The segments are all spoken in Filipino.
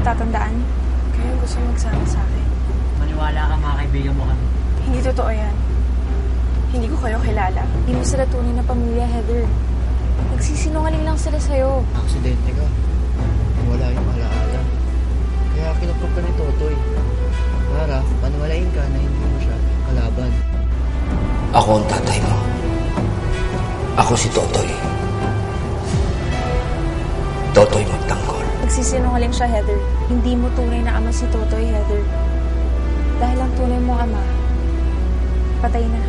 natatandaan? Kayo gusto magsama sa akin. Maniwala ka, mga kaibigan mo kami. Hindi totoo yan. Hindi ko kayo kilala. Hindi mo sila tunay na pamilya, Heather. Nagsisinungaling lang sila sa'yo. Aksidente ka. Wala yung alaala. Kaya kinukup ka ni Totoy. Para paniwalain ka na hindi mo siya kalaban. Ako ang tatay mo. Ako si Totoy. Totoy magtanggol. Nagsisinungaling siya, Heather. Hindi mo tunay na ama si Totoy, Heather. Dahil ang tunay mong ama, patay na.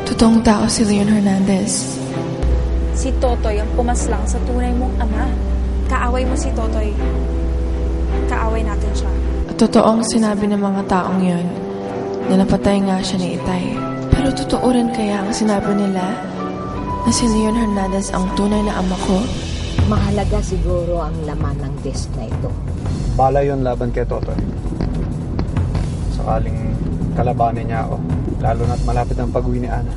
Totoong tao si Leon Hernandez. Si Totoy ang pumaslang sa tunay mong ama. Kaaway mo si Totoy. Kaaway natin siya. At totoong sinabi ng mga taong yon na napatay nga siya ni Itay. Pero totoo rin kaya ang sinabi nila na si Leon Hernandez ang tunay na ama ko? Mahalaga siguro ang laman ng desk na ito. Bala yun laban kay Totoy. Sakaling kalabanin niya ako. Lalo na't malapit ang pag-uwi ni Ana.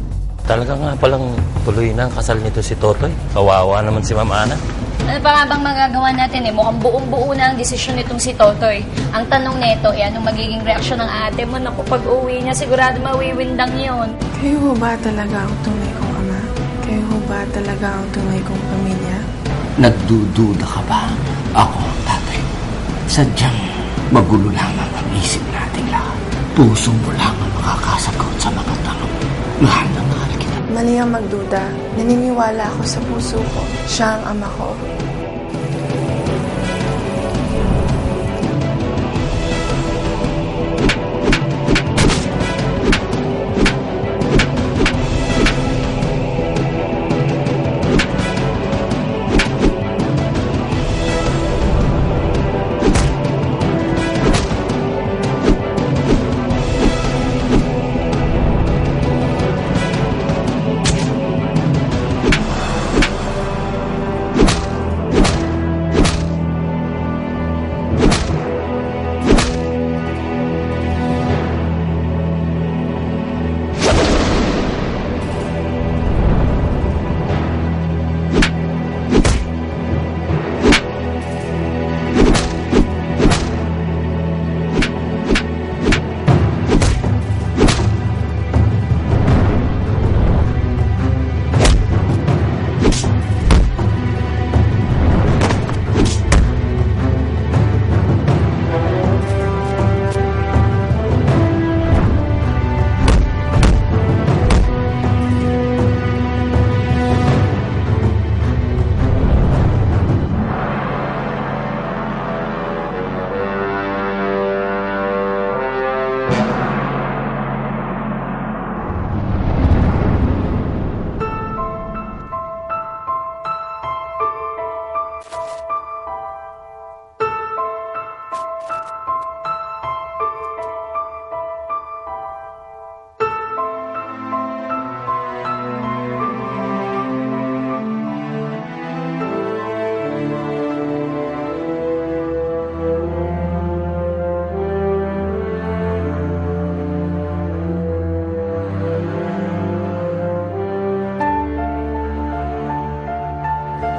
Talaga nga palang tuloy na ang kasal nito si Totoy. Kawawa naman si Ma'am Ana. Ano pa nga bang magagawa natin eh? Mukhang buong-buo na ang desisyon nitong si Totoy. Ang tanong nito, anong magiging reaksyon ng ate mo? Naku, pag-uwi niya, sigurado mawiwindang yun. Kayo ho ba talaga ang tunay kong ama? Kayo ho ba talaga ang tunay kong pamilya? Nagdududa ka ba? Ako ang tatay mo. Sadyang magulo lamang ang isip nating lahat. Puso mo lang ang makakasagot sa mga tanong. Mahal na mahal kita. Mali ang magduda. Naniniwala ako sa puso ko. Siya ang ama ko.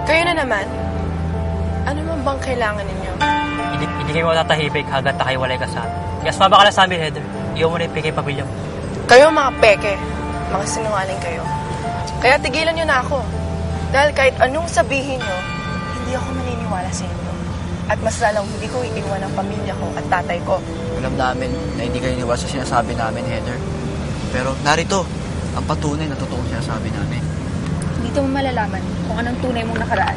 Kayo na naman. Ano man bang kailangan ninyo? Hindi kayo matatahimik hanggat nakahiwalay ka sa amin. Kaya sumama ka lang sa amin, Heather. Iyon mo na yung pamilya mo. Kayo mga peke. Mga sinungaling kayo. Kaya tigilan nyo na ako. Dahil kahit anong sabihin nyo, hindi ako maniniwala sa inyo. At mas lalong hindi ko iiwan ang pamilya ko at tatay ko. Alam namin na hindi kayo niwas sa sinasabi namin, Heather. Pero narito, ang patunay na totoong sinasabi namin. Dito mo malalaman kung anong tunay mong nakaraan.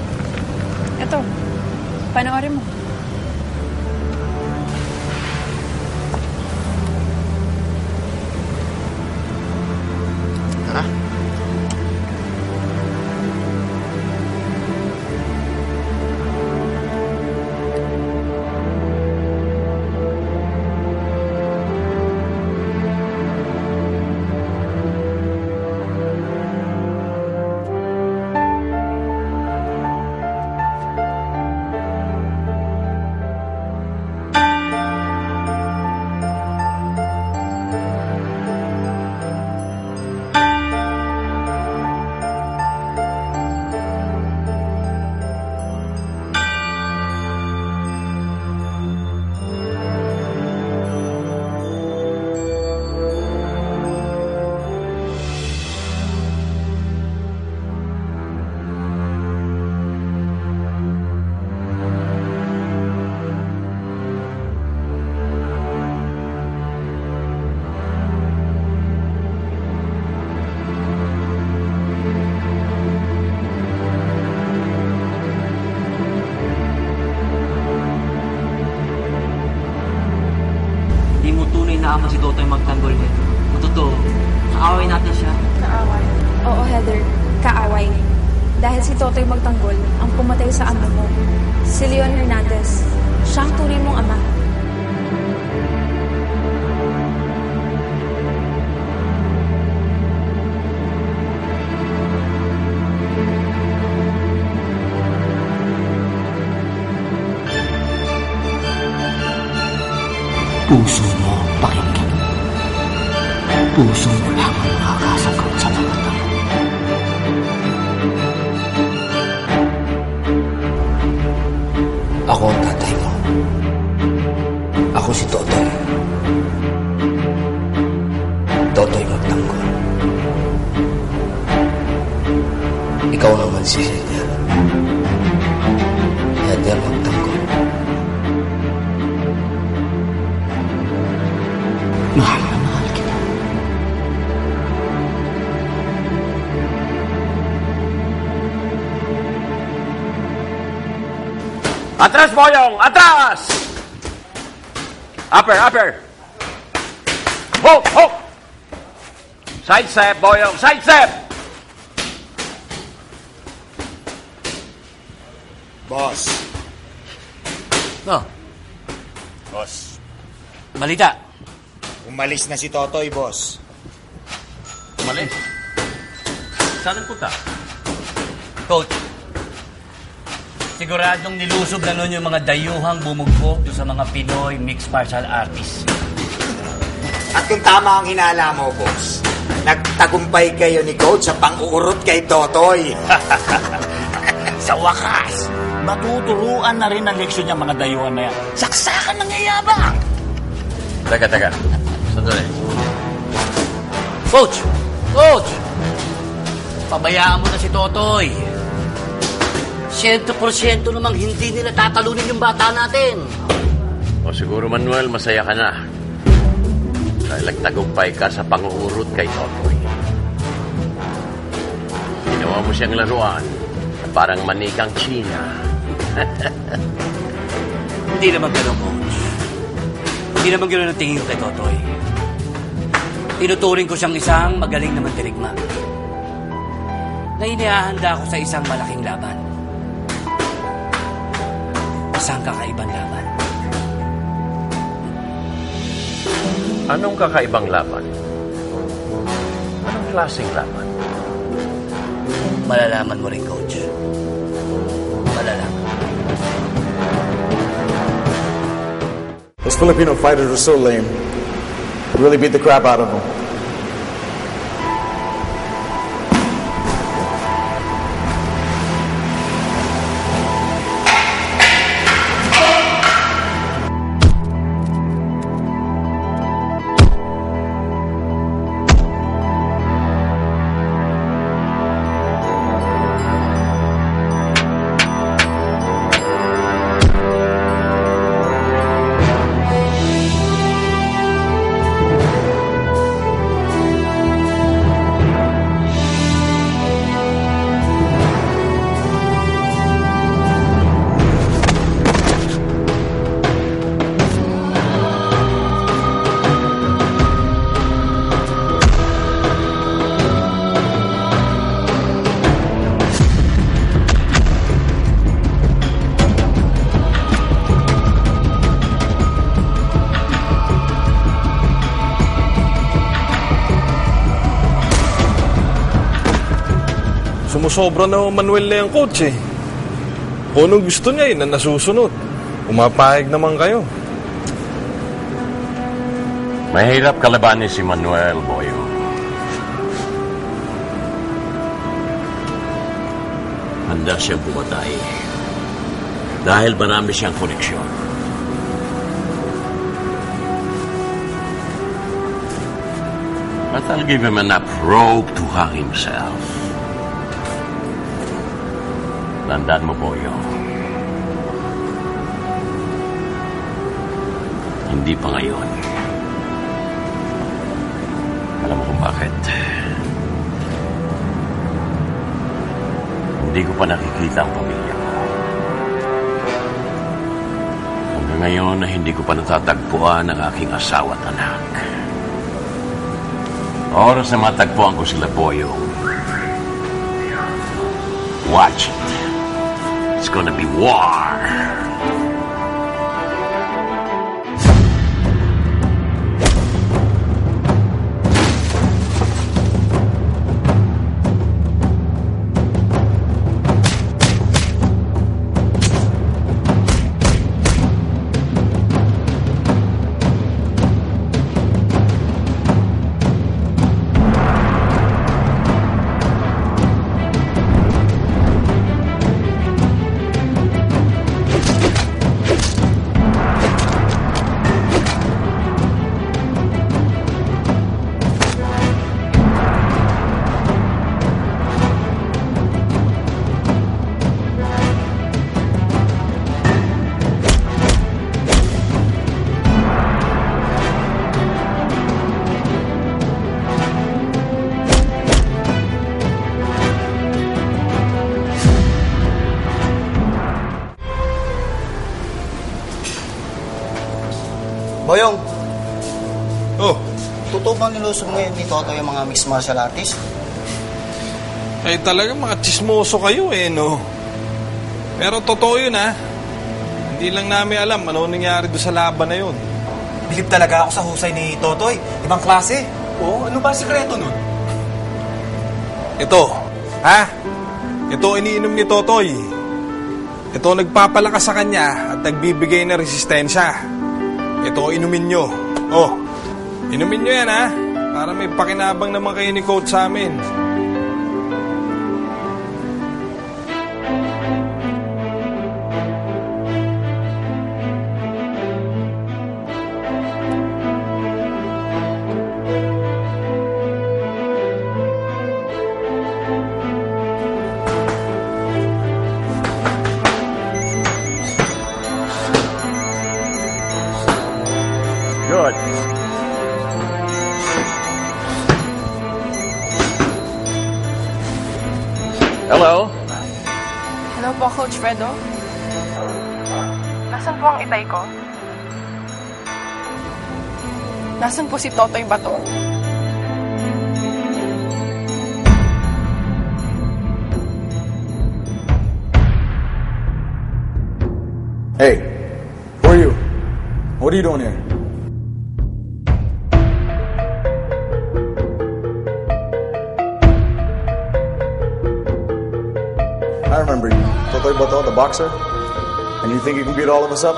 Eto, panoorin mo. Tara. pabayaan mo si Totoy magtanggol niya. Kung totoo, kaaway natin siya. Naaway. Oo, Heather. Kaaway. Dahil si Totoy magtanggol ang pumatay sa ama mo. Si Leon Hernandez. Siya ang tunay mong ama. Puso mo pakinggan. Puso mo lang ang makakasagot sa mga tanong. Ako ang tatay mo. Ako si Totoy. Totoy magtanggol. Ikaw naman si Heather. Heather magtanggol. Mahal na mahal kita. Atras, Boyong! Atras! Upper! Hook! Side step, Boyong! Side step! Boss. Oh, Boss. balita. Umalis na si Totoy, boss. Umalis. Saan ang punta? Coach, siguradong nilusob na nun yung mga dayuhang bumugbog doon sa mga Pinoy mixed martial artists. At kung tama ang hinala mo, boss, nagtagumpay kayo ni Coach sa pang-uurot kay Totoy. Sa wakas, matuturuan na rin ang leksyon niya mga dayuhan na yan. Saksakan ng yayabang! Teka. Sandali. Coach! Pabayaan mo na si Totoy. 100% namang hindi nila tatalunin yung bata natin. O siguro, Manuel, masaya ka na. Dahil nagtagumpay ka sa pang-uurot kay Totoy. Ginawa mo siyang laruan na parang manikang China. Hindi naman gano'n, Coach. Hindi naman gano'n ang tingin ko kay Totoy. Tinuturing ko siyang isang magaling na mandirigma na inihahanda ko sa isang malaking laban. Isang kakaibang laban. Anong kakaibang laban? Anong klaseng laban? Malalaman mo rin, Coach. Malalaman. Those Filipino fighters are so lame. We really beat the crap out of them. Sumusobra na Manuel na yung coach eh. Kung anong gusto niya na nasusunod. Umapahig naman kayo. Mahirap kalabanin si Manuel, Boyo. Handa siyang pumatay. Dahil marami siyang koneksyon. But I'll give him enough rope to hang himself. Tandaan mo, Boyo. Hindi pa ngayon. Alam mo kung bakit? Hindi ko pa nakikita ang pamilya ko. Hanggang ngayon na hindi ko pa natatagpuan ang aking asawa at anak. Oras na matagpuan ko sila, Boyong. Watch it. It's gonna be war. Boyong! Oh? Totoo bang nilusog ngayon ni Toto yung mga mixed martial artist? Ay talaga mga chismoso kayo no? Pero totoo yun Hindi lang namin alam ano nangyari doon sa laban na yun. Bilib talaga ako sa husay ni Totoy. Ibang klase. Oo, ano ba sikreto nun? Ito. Ito iniinom ni Totoy. Ito nagpapalakas sa kanya at nagbibigay ng resistensya. Ito, inumin nyo. Inumin nyo yan, para may pakinabang naman kayo ni Coach sa amin. Good. Hello? Hello po, Coach Fredo. Nasaan po ang itay ko? Nasaan po si Totoy Bato? Hey, who are you? What are you doing here? I remember you. Totoy Bato, the boxer? And you think you can beat all of us up?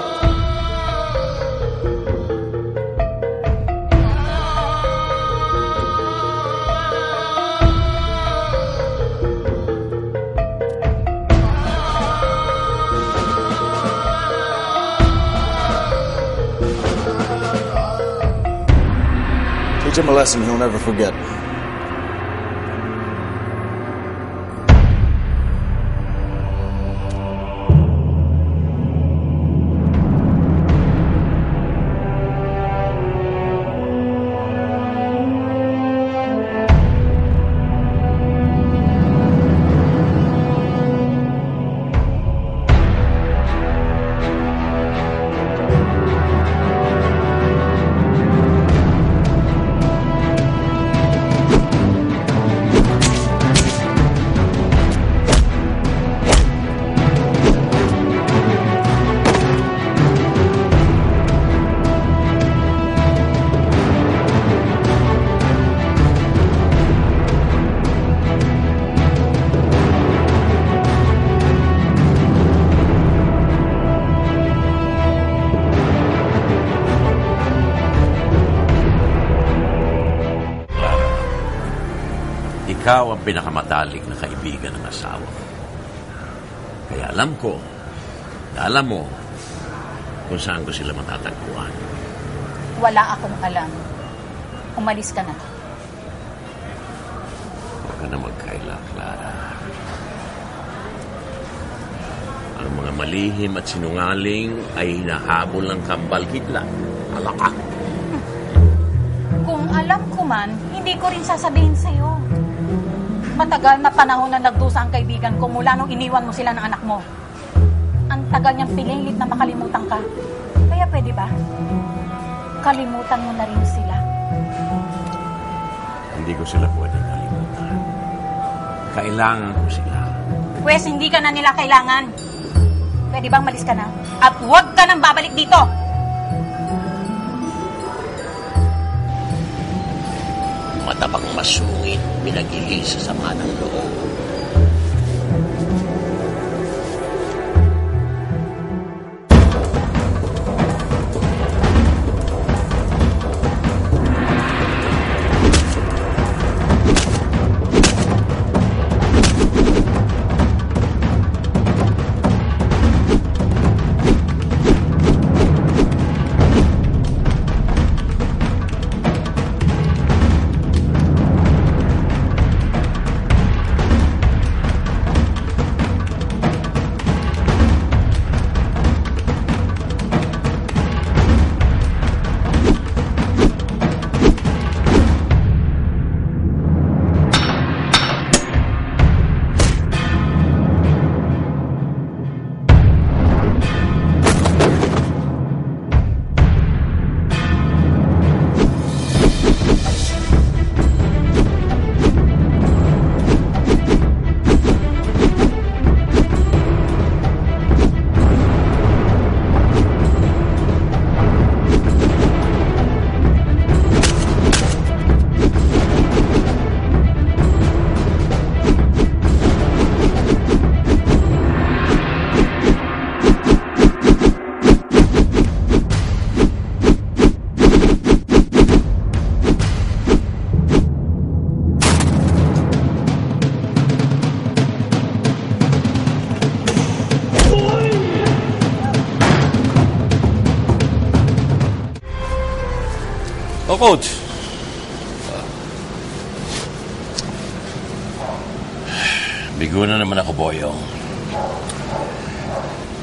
Teach him a lesson he'll never forget. Ikaw ang pinakamatalik na kaibigan ng asawa ko. Kaya alam mo kung saan ko sila matatagpuan. Wala akong alam. Umalis ka na. Huwag ka na magkaila, Clara. Ang mga malihim at sinungaling ay hinahabol ng kambal kidlat. Alaka. Kung alam ko man, hindi ko rin sasabihin sa'yo. Matagal na panahon na nagdusa ang kaibigan ko mula nung iniwan mo sila ng anak mo. Ang tagal niyang pinilit na makalimutan ka. Kaya pwede ba? Kalimutan mo na rin sila. Hindi ko sila pwedeng kalimutan. Kailangan ko sila. Pwes, hindi ka na nila kailangan. Pwede bang malis ka na? At huwag ka nang babalik dito! Matabang masungit, pinag-ihi sa sama ng loob. Coach. Bigo na naman ako, Boyong.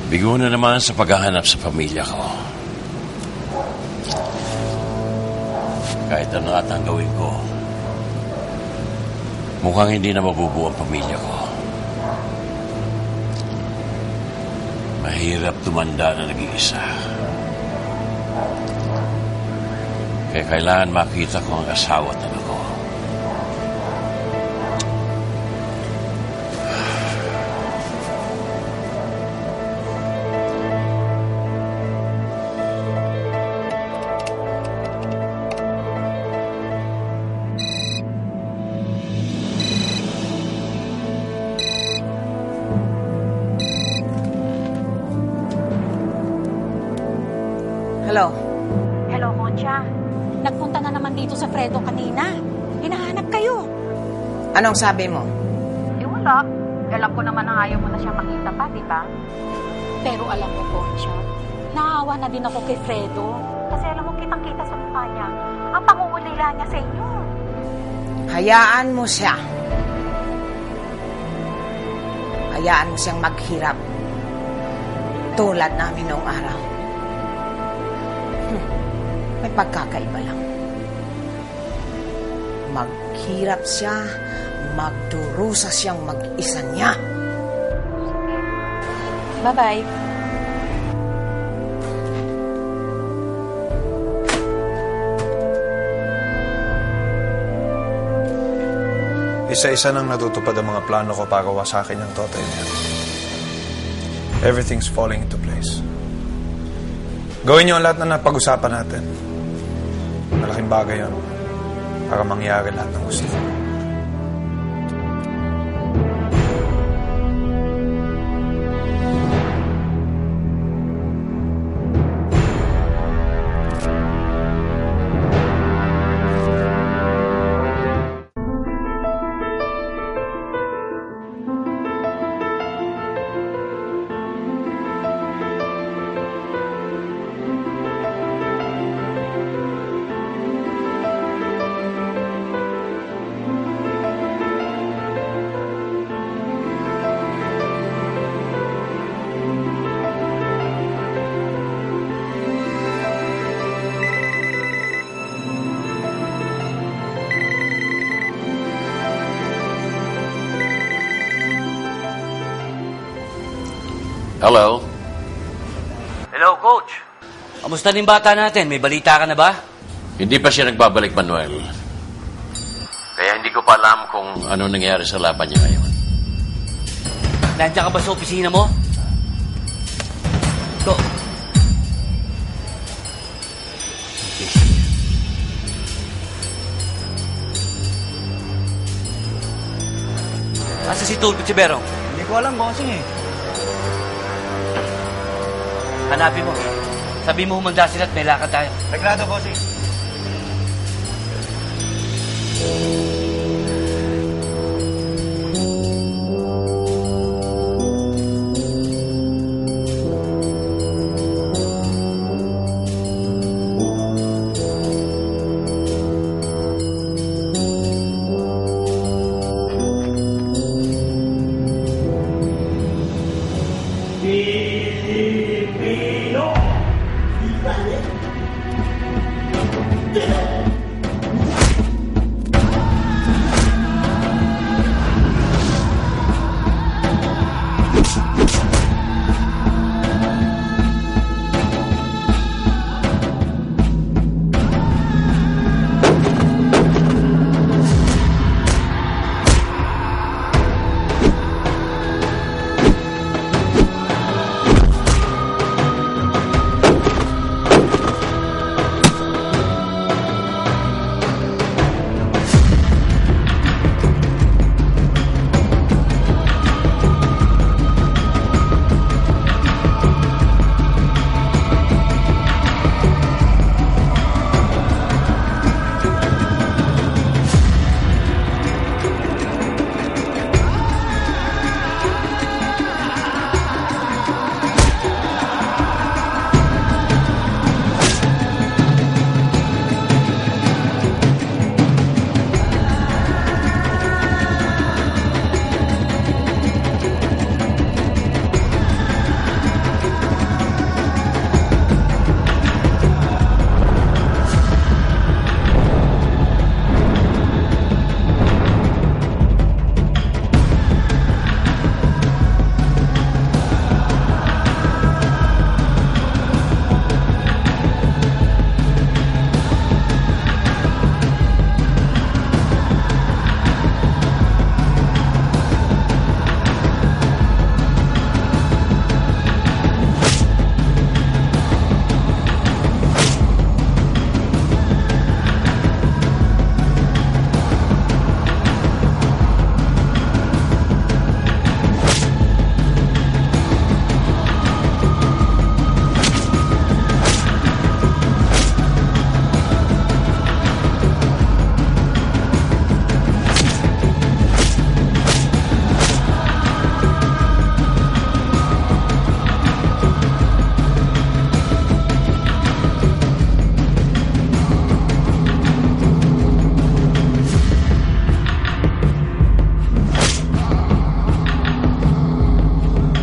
Bigo na naman sa paghahanap sa pamilya ko. Kahit ano ata ang gawin ko, mukhang hindi na mabubuo ang pamilya ko. Mahirap tumanda na nag-iisa. Kaya kailangan makita ko ang asawa at anak ko. Hello? Hello, Concha. Nagpunta na naman dito sa Fredo kanina. Hinahanap kayo. Anong sabi mo? Wala. Alam ko naman na ayaw mo na siya makita pa, di ba? Pero alam mo, Concha, naawa na din ako kay Fredo. Kasi alam mo, kitang-kita sa mukha niya ang pangungulila niya sa inyo. Hayaan mo siya. Hayaan mo siyang maghirap. Tulad namin noong araw. May pagkakaiba lang. Maghirap siya, magdurusa siyang mag-isa niya. Bye-bye. Isa-isa nang natutupad ang mga plano ko para wasakin ang totoy niya. Everything's falling into place. Gawin niyo ang lahat na napag-usapan natin. Malaking bagay yun para mangyari lahat ng gusto. Hello? Hello, Coach. Kamusta na yung bata natin? May balita ka na ba? Hindi pa siya nagbabalik, Manuel. Kaya hindi ko pa alam kung ano nangyayari sa laban niya ngayon. Nandiyan ka ba sa opisina mo? Ito. Asa si Tulfo si Berong? Hindi ko alam, bossing eh. Hanapin mo. Sabi mo humanda sila at may lakad tayo. Regrado, bossing.